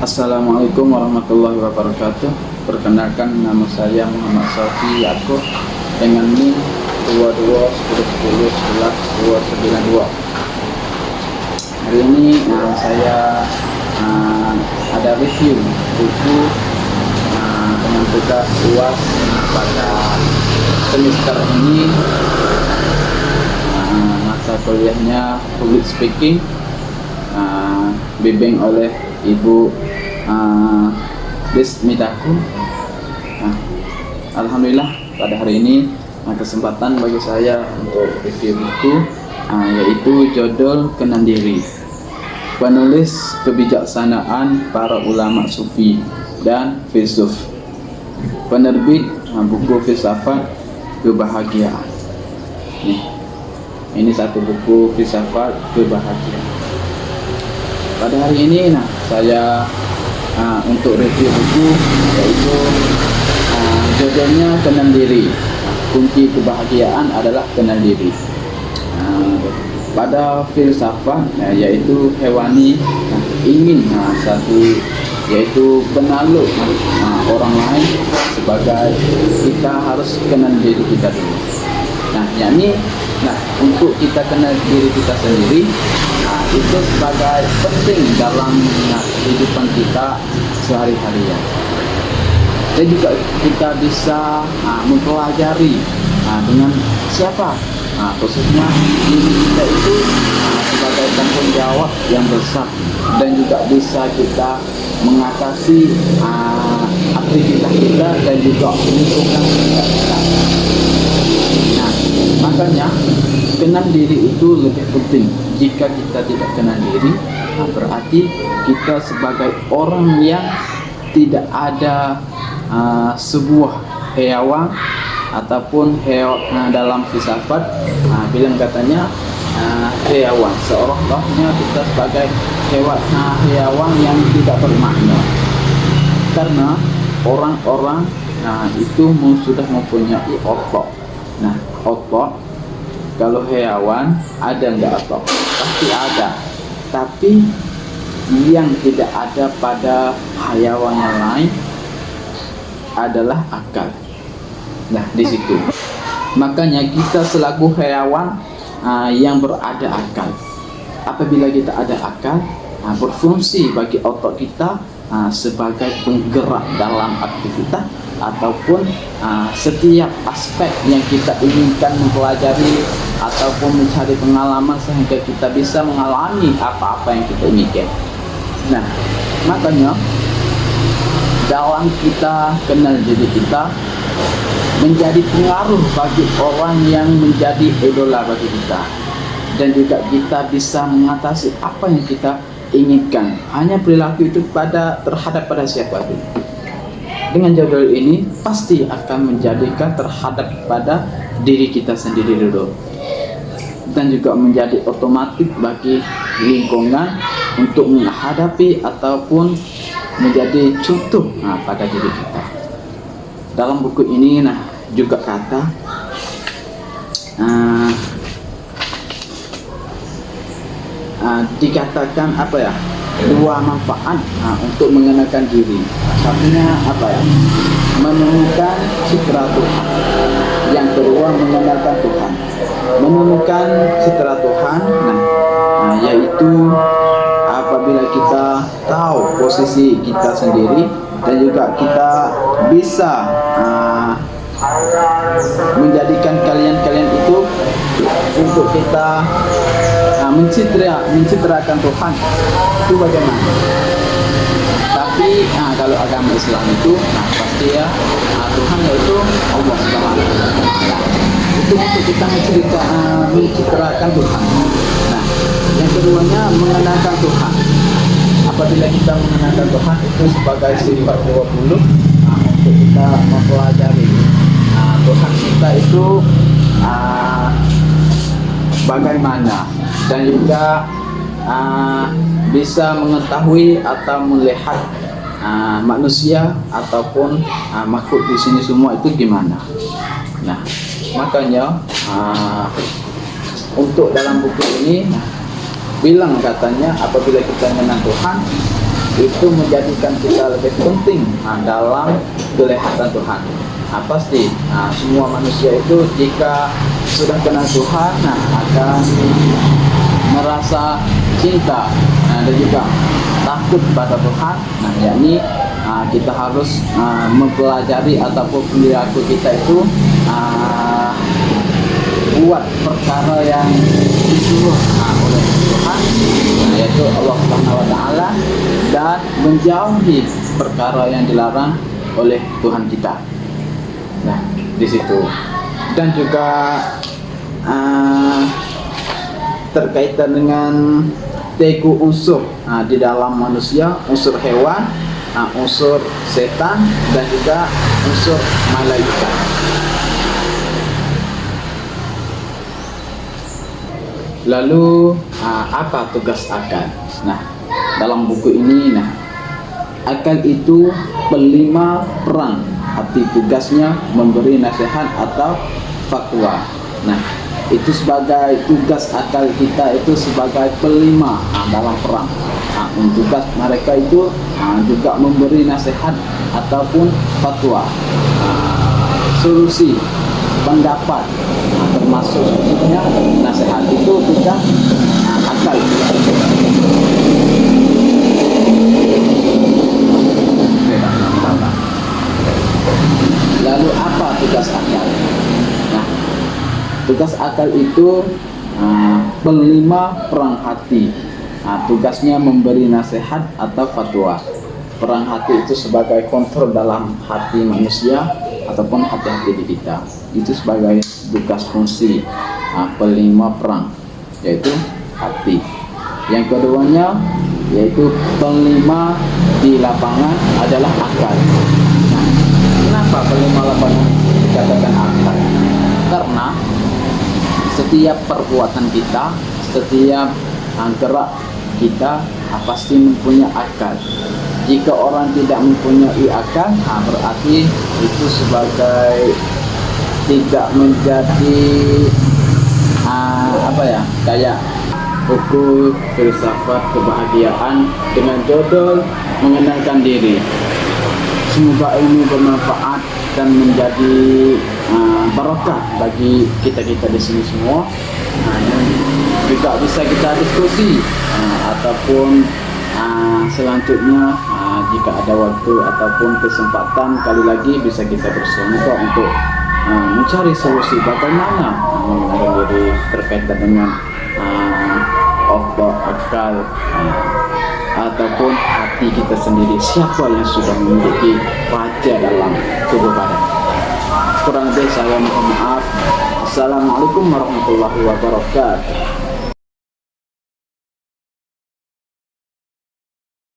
Assalamualaikum warahmatullahi wabarakatuh. Perkenalkan, nama saya Muhammad Safi Yaakob dengan NIM 22 10 10 11 292. Hari ini saya ada review buku dengan tugas UAS pada semester ini. Mata kuliahnya Public Speaking, bimbing oleh Ibu Desmidaku. Alhamdulillah pada hari ini kesempatan bagi saya untuk review buku, yaitu judul Kenal Diri, penulis Kebijaksanaan Para Ulama Sufi dan Filsuf, penerbit buku Filsafat Kebahagiaan. Ini satu buku Filsafat Kebahagiaan. Pada hari ini saya untuk review buku, yaitu judulnya Kenal Diri. Kunci kebahagiaan adalah kenal diri. Pada filsafat yaitu hewani, ingin yaitu menakluk orang lain sebagai kita harus kenal diri kita dulu. Untuk kita kenal diri kita sendiri, itu sebagai penting dalam kehidupan kita sehari-hari. Dan juga kita bisa mempelajari dengan siapa, khususnya diri kita itu sebagai tanggung jawab yang besar, dan juga bisa kita mengatasi aktivitas kita dan juga lingkungan kita. Makanya kenal diri itu lebih penting. Jika kita tidak kenal diri, berarti kita sebagai orang yang tidak ada sebuah hewan ataupun dalam filsafat bilang katanya hewan, seolah-olahnya kita sebagai hewan yang tidak bermakna, karena orang-orang itu sudah mempunyai otak. Otak, kalau hewan ada nggak otak? Pasti ada, tapi yang tidak ada pada hewan yang lain adalah akal. Di situ. Makanya kita selaku hewan yang berada akal. Apabila kita ada akal, berfungsi bagi otak kita sebagai penggerak dalam aktivitas ataupun setiap aspek yang kita inginkan mempelajari ataupun mencari pengalaman sehingga kita bisa mengalami apa-apa yang kita inginkan. Makanya dalam kita kenal diri kita menjadi pengaruh bagi orang yang menjadi idola bagi kita, dan juga kita bisa mengatasi apa yang kita inginkan. Hanya perilaku itu terhadap pada siapa itu. Dengan judul ini pasti akan menjadikan terhadap pada diri kita sendiri dulu, dan juga menjadi otomatis bagi lingkungan untuk menghadapi ataupun menjadi contoh pada diri kita. Dalam buku ini juga kata dikatakan dua manfaat untuk mengenalkan diri. Satunya menemukan citra Tuhan. Yang kedua mengenalkan Tuhan. Menemukan citra Tuhan, yaitu apabila kita tahu posisi kita sendiri, dan juga kita bisa menjadikan kalian itu untuk kita mencitrakan Tuhan itu bagaimana. Tapi kalau agama Islam itu pasti Tuhan yaitu Allah Subhanahu wa Ta'ala. Itu untuk kita mencitrakan Tuhan. Yang keduanya mengenalkan Tuhan. Apabila kita mengenalkan Tuhan itu sebagai sifat 20 untuk kita mempelajari Tuhan kita itu bagaimana, dan juga bisa mengetahui atau melihat manusia ataupun makhluk di sini semua itu gimana. Makanya untuk dalam buku ini bilang katanya apabila kita mengenal Tuhan, itu menjadikan kita lebih penting dalam kelihatan Tuhan. Pasti semua manusia itu jika sudah kenal Tuhan akan merasa cinta dan juga takut pada Tuhan. Yakni kita harus mempelajari ataupun perilaku kita itu buat perkara yang disuruh oleh Tuhan, yaitu Allah Subhanahu wa taala, dan menjauhi perkara yang dilarang oleh Tuhan kita. Nah, di situ. Dan juga terkaitan dengan tiga unsur di dalam manusia, unsur hewan, unsur setan, dan juga unsur malaikat. Lalu apa tugas akal? Dalam buku ini, akal itu pelima perang hati, tugasnya memberi nasihat atau fatwa. Itu sebagai tugas akal kita itu sebagai pelima dalam perang. Tugas mereka itu juga memberi nasihat ataupun fatwa, solusi, pendapat, termasuk maksudnya nasihat itu tugas akal. Lalu apa tugas akal? Tugas akal itu pelima perang hati. Tugasnya memberi nasihat atau fatwa. Perang hati itu sebagai kontrol dalam hati manusia ataupun hati-hati di kita. Itu sebagai tugas fungsi pelima perang, yaitu hati. Yang keduanya yaitu pelima di lapangan adalah akal. Kenapa pelima lapangan dikatakan akal? Karena setiap perbuatan kita, setiap gerak kita pasti mempunyai akal. Jika orang tidak mempunyai akal, berarti itu sebagai tidak menjadi kayak buku filsafat kebahagiaan dengan judul mengenalkan diri. Semoga ini bermanfaat dan menjadi barokah bagi kita-kita di sini semua. Dan juga bisa kita diskusi ataupun selanjutnya jika ada waktu ataupun kesempatan, kali lagi bisa kita bersama untuk mencari solusi bagaimana mengenalkan diri terkaitan dengan otak, akal, ataupun hati kita sendiri. Siapa yang sudah memiliki raja dalam tubuh badan? Kurang lebih saya mohon maaf. Assalamualaikum warahmatullahi wabarakatuh.